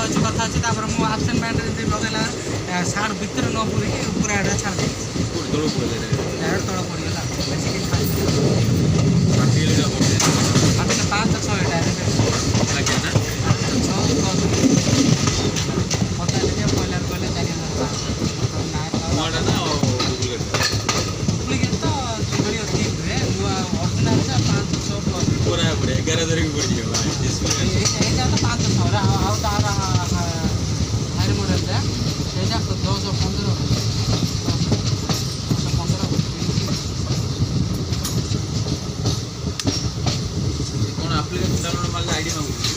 ଅଛି କଥା ଅଛି ତାପରେ ମୁଁ ଆବସେଣ୍ଟ ମାଇଣ୍ଡରେ ଯଦି ଲଗେଇଲା ସାର୍ଟ ଭିତରେ ନ ପୁରିକି ପୁରା ଏଇଟା ଛାଡ଼ି ଦେଇଛି ତଳ ପଡ଼ିଗଲା ବେଶୀ କିଛି ମାଟିରେ 5-6 ଏଇଟା ପଇଲାରୁ କହିଲେ 4,500 ଡୁପ୍ଲିକେଟ୍ ତ ମିଳିବ ଠିକ୍ରେ ନୂଆ ଅରିଜିନାଲ୍ 500 ପ୍ଲସ୍ ଏଇଟା ତ 500 ଆଉ ତାର ହାଇ ମଡ଼େଲଟା ସେଇଟା 10-15 କ'ଣ ଆପ୍ଲିକେସନ୍ ଡାଉନଲୋଡ଼ ମାରିଲେ ଆଇଡି ମାଗୁଛି